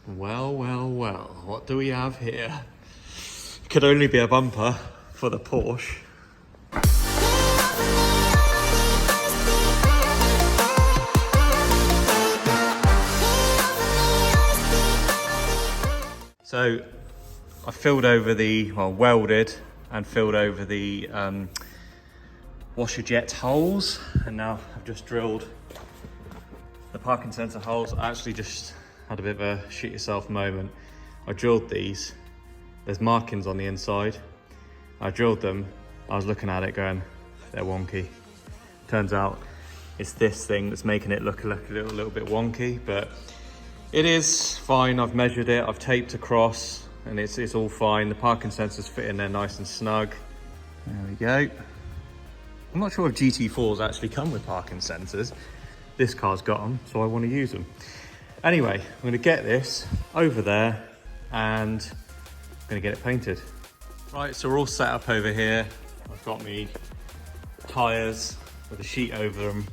Well, well, well, what do we have here? Could only be a bumper for the Porsche. So I filled over the, well, welded and filled over the washer jet holes, and now I've just drilled the parking sensor holes. I actually just had a bit of a shit yourself moment. I drilled these, there's markings on the inside. I drilled them, I was looking at it going, they're wonky. Turns out it's this thing that's making it look a little bit wonky, but it is fine. I've measured it, I've taped across, and it's all fine. The parking sensors fit in there nice and snug. There we go. I'm not sure if GT4s actually come with parking sensors. This car's got them, so I want to use them. Anyway, I'm going to get this over there and I'm going to get it painted. Right, so we're all set up over here. I've got me tyres with a sheet over them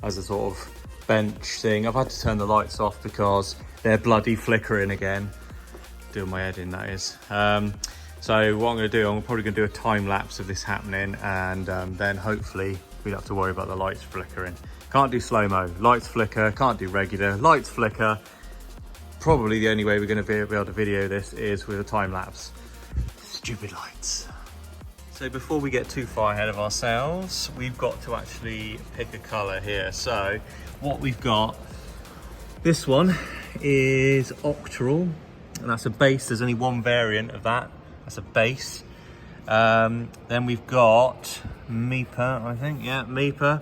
as a sort of bench thing. I've had to turn the lights off because they're bloody flickering again. Doing my head in, that is. So what I'm going to do, I'm probably going to do a time lapse of this happening, and then hopefully we don't have to worry about the lights flickering. Can't do slow-mo, lights flicker, can't do regular, lights flicker. Probably the only way we're going to be able to video this is with a time lapse. Stupid lights. So before we get too far ahead of ourselves, we've got to actually pick a colour here. So what we've got, this one is Octoral, and that's a base. There's only one variant of that. That's a base. Then we've got Meeper, I think, yeah, Meeper.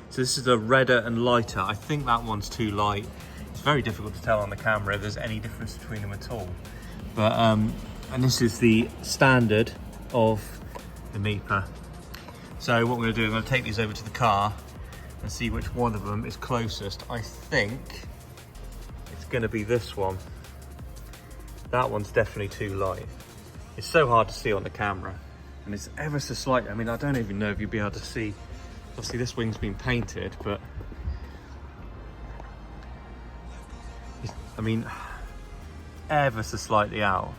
So this is a redder and lighter. I think that one's too light. It's very difficult to tell on the camera if there's any difference between them at all. But, and this is the standard of the Meeper. So what I'm gonna do, I'm gonna take these over to the car and see which one of them is closest. I think it's gonna be this one. That one's definitely too light. It's so hard to see on the camera, and it's ever so slight. I mean, I don't even know if you'll be able to see. Obviously this wing's been painted, but I mean, ever so slightly out,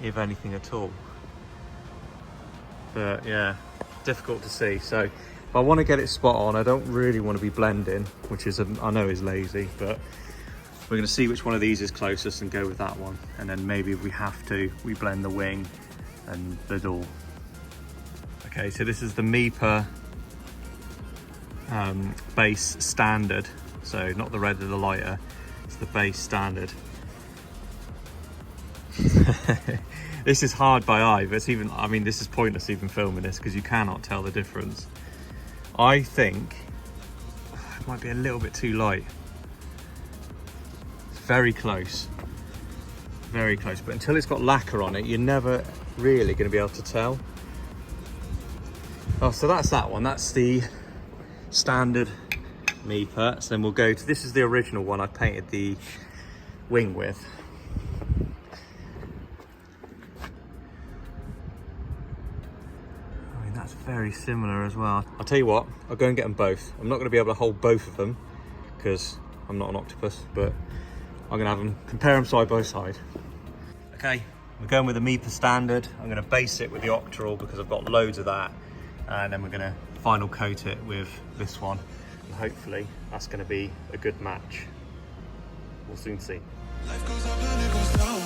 if anything at all. But yeah, difficult to see. So if I want to get it spot on, I don't really want to be blending, which is, I know is lazy, but we're going to see which one of these is closest and go with that one. And then maybe if we have to, we blend the wing and the door. Okay, so this is the Meeper base standard. So not the red or the lighter, it's the base standard. This is hard by eye, but it's even, I mean, this is pointless even filming this because you cannot tell the difference. I think it might be a little bit too light. It's very close, but until it's got lacquer on it, you're never really going to be able to tell. Oh, so that's that one. That's the standard Meeper. So then we'll go to, this is the original one I painted the wing with. I mean, that's very similar as well. I'll tell you what, I'll go and get them both. I'm not going to be able to hold both of them because I'm not an octopus, but I'm going to have them, compare them side by side. Okay, we're going with the Meeper standard. I'm going to base it with the Octoral because I've got loads of that. And then we're going to final coat it with this one, and hopefully that's going to be a good match. We'll soon see. Life goes up and it goes down.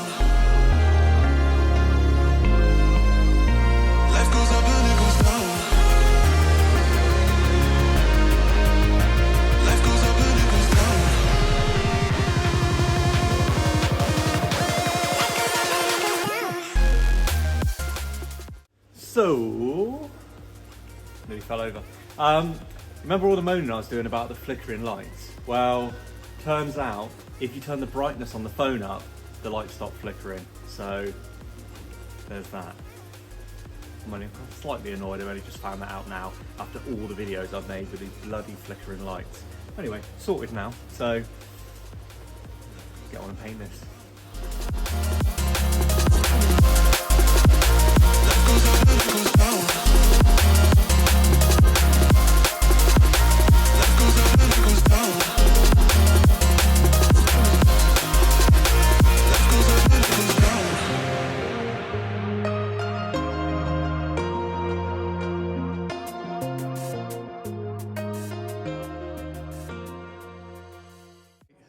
Life goes up and it goes down. Life goes up and it goes down. So nearly fell over. Remember all the moaning I was doing about the flickering lights? Well, turns out if you turn the brightness on the phone up, the lights stop flickering. So there's that. I'm slightly annoyed. I've only just found that out now after all the videos I've made with these bloody flickering lights. Anyway, sorted now. So get on and paint this. Life goes up and it goes down.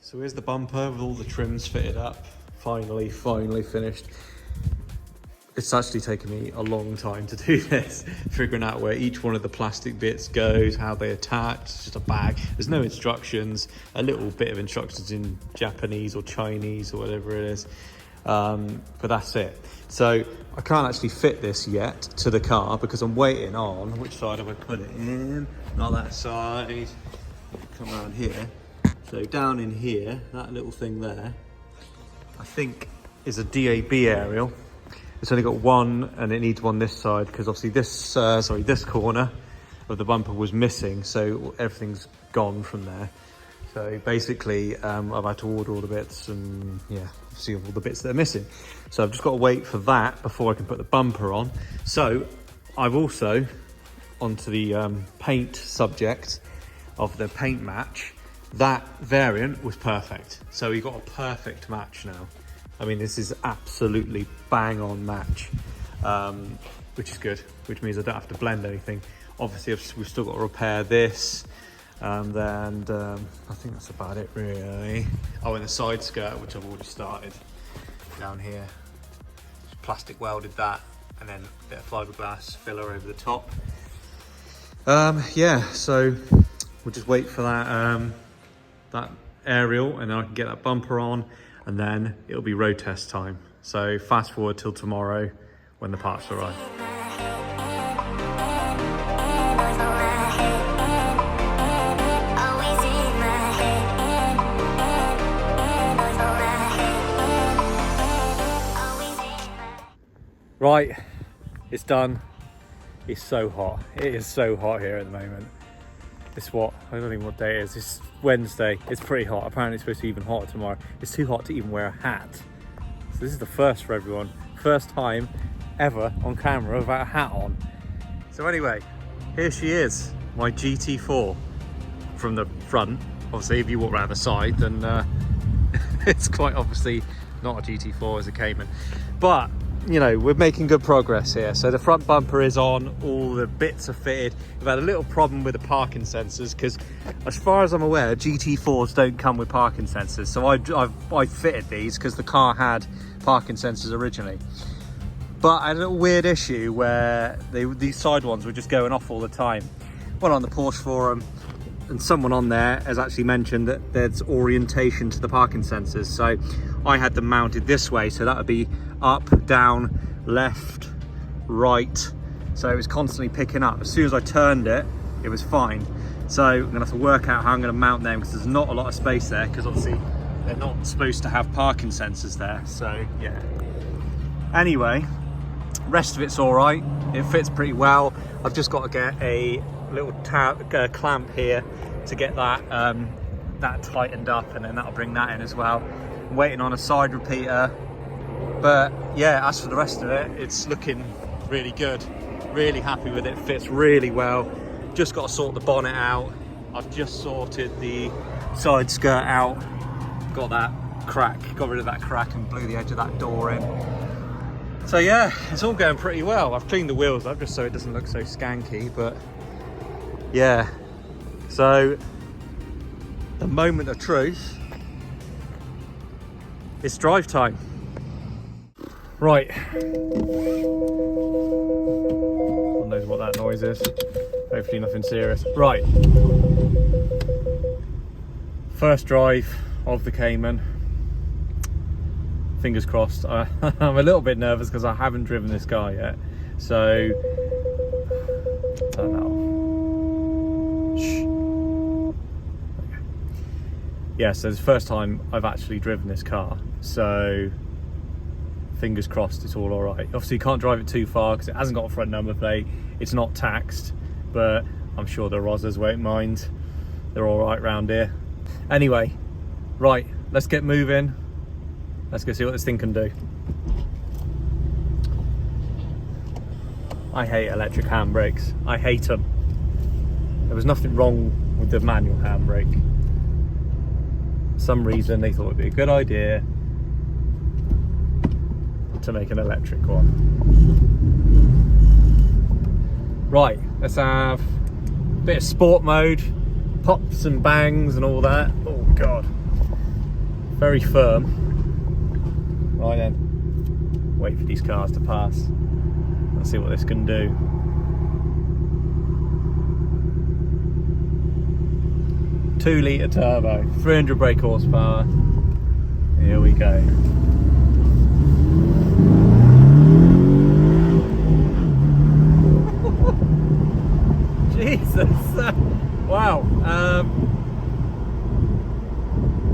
So here's the bumper with all the trims fitted up. Finally finished. It's actually taken me a long time to do this, figuring out where each one of the plastic bits goes, how they attach. It's just a bag. There's no instructions, a little bit of instructions in Japanese or Chinese or whatever it is. But that's it. So I can't actually fit this yet to the car because I'm waiting on, which side have I put it in? Not that side. Come around here. So down in here, that little thing there, I think is a DAB aerial. It's only got one and it needs one this side because obviously this corner of the bumper was missing, so everything's gone from there. So basically I've had to order all the bits and yeah, see all the bits that are missing. So I've just got to wait for that before I can put the bumper on. So I've also, onto the paint subject of the paint match, that variant was perfect. So we got a perfect match now. I mean, this is absolutely bang on match, which is good, which means I don't have to blend anything. Obviously, we've still got to repair this, and I think that's about it really. Oh, and the side skirt, which I've already started down here. Just plastic welded that, and then a bit of fiberglass filler over the top. Yeah, so we'll just wait for that aerial, and then I can get that bumper on, and then it'll be road test time. So fast forward till tomorrow when the parts arrive. Right, it's done. It's so hot. It is so hot here at the moment. It's what, I don't know what day it is. It's Wednesday. It's pretty hot. Apparently it's supposed to be even hotter tomorrow. It's too hot to even wear a hat. So this is the first for everyone. First time ever on camera without a hat on. So anyway, here she is, my GT4 from the front. Obviously, if you walk around the side, then it's quite obviously not a GT4, it's a Cayman. But you know, we're making good progress here. So the front bumper is on, all the bits are fitted. We've had a little problem with the parking sensors because as far as I'm aware, GT4s don't come with parking sensors. So I fitted these because the car had parking sensors originally. But I had a little weird issue where these side ones were just going off all the time. Went on the Porsche forum and someone on there has actually mentioned that there's orientation to the parking sensors. So I had them mounted this way, so that would be up, down, left, right. So it was constantly picking up. As soon as I turned it, it was fine. So I'm gonna have to work out how I'm gonna mount them because there's not a lot of space there because obviously they're not supposed to have parking sensors there. So yeah. Anyway, rest of it's all right. It fits pretty well. I've just got to get a little clamp here to get that that tightened up, and then that'll bring that in as well. I'm waiting on a side repeater. But yeah, as for the rest of it, it's looking really good. Really happy with it, fits really well. Just got to sort the bonnet out. I've just sorted the side skirt out. Got that crack, got rid of that crack and blew the edge of that door in. So yeah, it's all going pretty well. I've cleaned the wheels up just so it doesn't look so skanky, but yeah. So the moment of truth, it's drive time. Right, God knows what that noise is. Hopefully nothing serious. Right, first drive of the Cayman. Fingers crossed. I'm a little bit nervous because I haven't driven this car yet. So, turn that off. Shh. Okay. Yeah, so it's the first time I've actually driven this car. So, fingers crossed it's all right. Obviously you can't drive it too far because it hasn't got a front number plate. It's not taxed, but I'm sure the Rozzers won't mind. They're all right round here. Anyway, right, let's get moving. Let's go see what this thing can do. I hate electric handbrakes. I hate them. There was nothing wrong with the manual handbrake. For some reason they thought it'd be a good idea to make an electric one. Right, let's have a bit of sport mode, pops and bangs and all that. Oh God. very firm. Right then, wait for these cars to pass. Let's see what this can do. 2-litre turbo, 300 brake horsepower. Here we go. Jesus! Wow.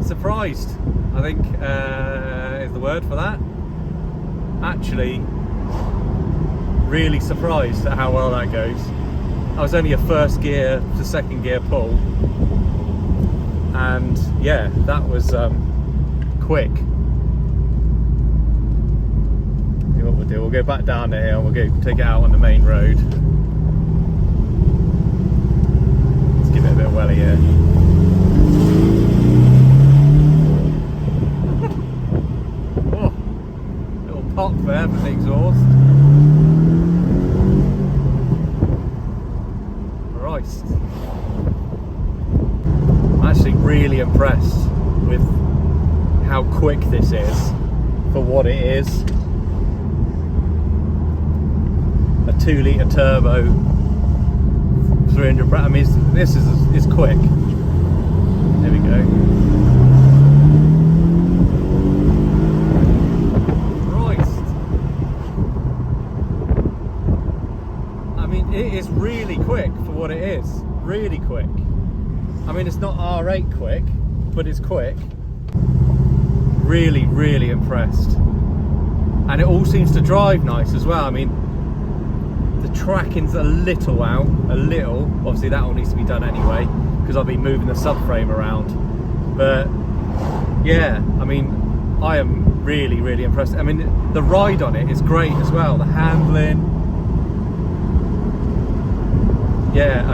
Surprised, I think, is the word for that. Actually, really surprised at how well that goes. I was only a first gear to second gear pull, and yeah, that was quick. See what we'll do. We'll go back down the hill. We'll go take it out on the main road. Let's give it a bit of welly here. Pop there for the exhaust. Christ. I'm actually really impressed with how quick this is for what it is. A 2-litre turbo, 300. I mean, this is quick. There we go. It is really quick for what it is. Really quick. I mean, it's not R8 quick, but it's quick. Really, really impressed. And it all seems to drive nice as well. I mean, the tracking's a little out, a little. Obviously, that all needs to be done anyway, because I'll be moving the subframe around. But yeah, I mean, I am really, really impressed. I mean, the ride on it is great as well. The handling. Yeah,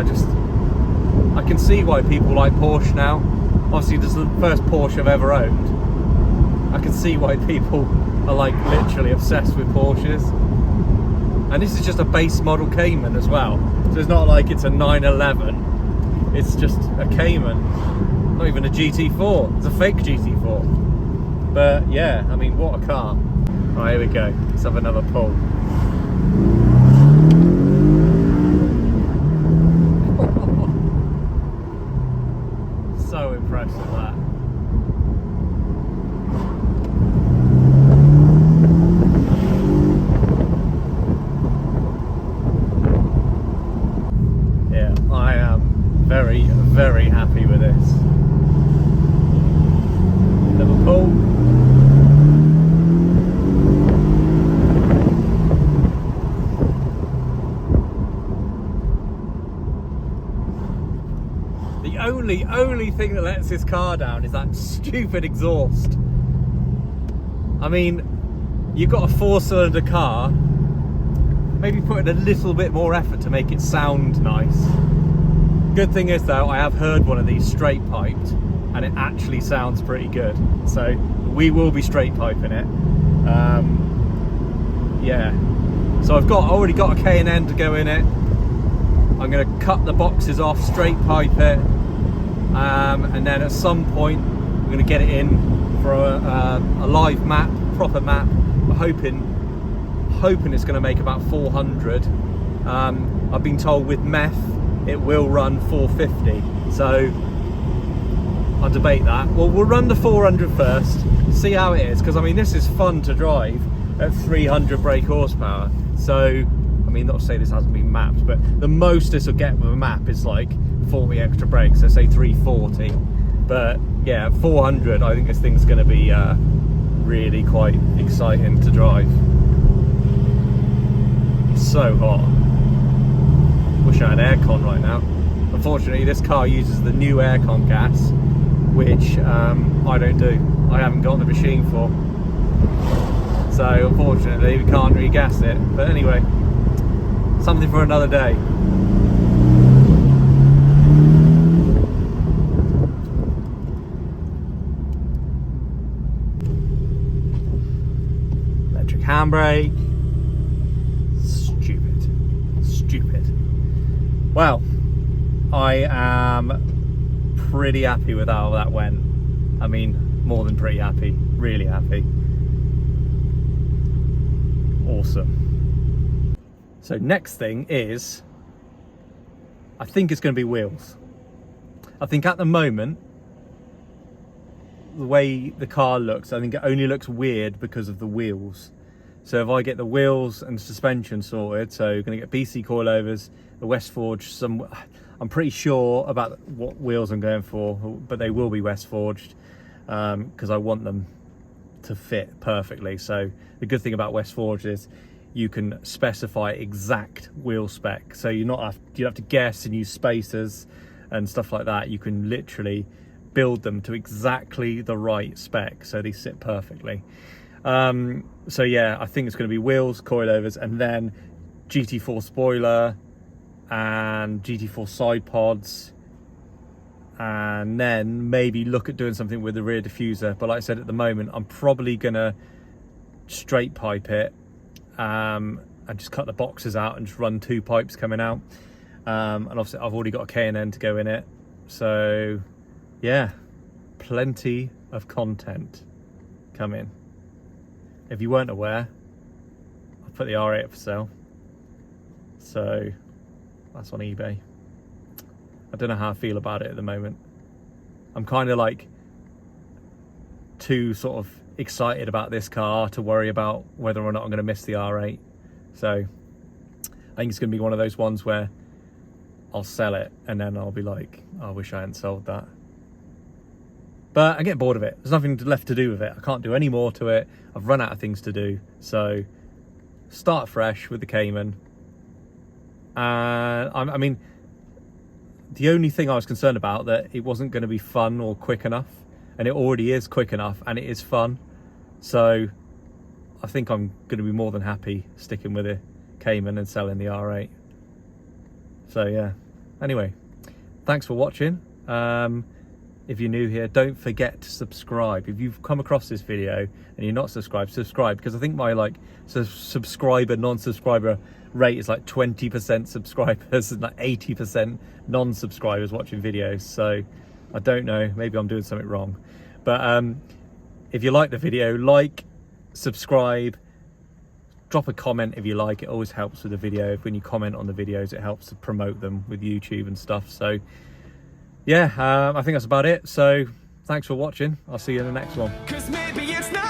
I can see why people like Porsche now. Obviously, this is the first Porsche I've ever owned. I can see why people are like literally obsessed with Porsches. And this is just a base model Cayman as well. So it's not like it's a 911. It's just a Cayman. Not even a GT4. It's a fake GT4. But yeah, I mean, what a car. Right, here we go. Let's have another pull. So impressed with that. Yeah, I am very, very happy with this. Little pull. The only thing that lets this car down is that stupid exhaust. I mean, you've got a 4-cylinder car, maybe put in a little bit more effort to make it sound nice. Good thing is though, I have heard one of these straight piped and it actually sounds pretty good. So we will be straight piping it. Yeah. So I've already got a K&N to go in it. I'm going to cut the boxes off, straight pipe it. And then at some point we're going to get it in for a live map, proper map. We're hoping it's going to make about 400. I've been told with meth it will run 450, so I'll debate that. Well, we'll run the 400 first, see how it is, because I mean this is fun to drive at 300 brake horsepower. So I mean, not to say this hasn't been mapped, but the most this will get with a map is like 40 extra brakes, so say 340. But yeah, 400, I think this thing's going to be really quite exciting to drive. It's so hot. Wish I had aircon right now. Unfortunately, this car uses the new aircon gas, which I don't do. I haven't got the machine for. So unfortunately, we can't regas it. But anyway, something for another day. Electric handbrake. Stupid. Well, I am pretty happy with how that went. I mean, more than pretty happy, really happy. Awesome. So next thing is, I think it's going to be wheels. I think at the moment, the way the car looks, I think it only looks weird because of the wheels. So if I get the wheels and suspension sorted, so you're going to get BC coilovers, the West Forged, I'm pretty sure about what wheels I'm going for, but they will be West Forged because I want them to fit perfectly. So the good thing about West Forged is you can specify exact wheel spec. So you have to guess and use spacers and stuff like that. You can literally build them to exactly the right spec so they sit perfectly. So yeah, I think it's going to be wheels, coilovers, and then GT4 spoiler and GT4 side pods, and then maybe look at doing something with the rear diffuser. But like I said, at the moment I'm probably gonna straight pipe it and just cut the boxes out and just run 2 pipes coming out, and obviously I've already got a K&N to go in it, so yeah, plenty of content coming. If you weren't aware, I put the R8 up for sale, so that's on eBay. I don't know how I feel about it at the moment. I'm kind of like too sort of excited about this car to worry about whether or not I'm going to miss the R8. So I think it's going to be one of those ones where I'll sell it and then I'll be like, oh, I wish I hadn't sold that. But I get bored of it. There's nothing left to do with it. I can't do any more to it. I've run out of things to do. So start fresh with the Cayman. I mean, the only thing I was concerned about, that it wasn't going to be fun or quick enough. And it already is quick enough and it is fun. So I think I'm going to be more than happy sticking with the Cayman and selling the R8. So yeah. Anyway, thanks for watching. If you're new here, don't forget to subscribe. If you've come across this video and you're not subscribed, subscribe, because I think my subscriber, non-subscriber rate is like 20% subscribers and like 80% non-subscribers watching videos. So I don't know, maybe I'm doing something wrong. But if you like the video, like, subscribe, drop a comment if you like. It always helps with the video. When you comment on the videos, it helps to promote them with YouTube and stuff. So yeah, I think that's about it. So thanks for watching. I'll see you in the next one. 'Cause maybe it's not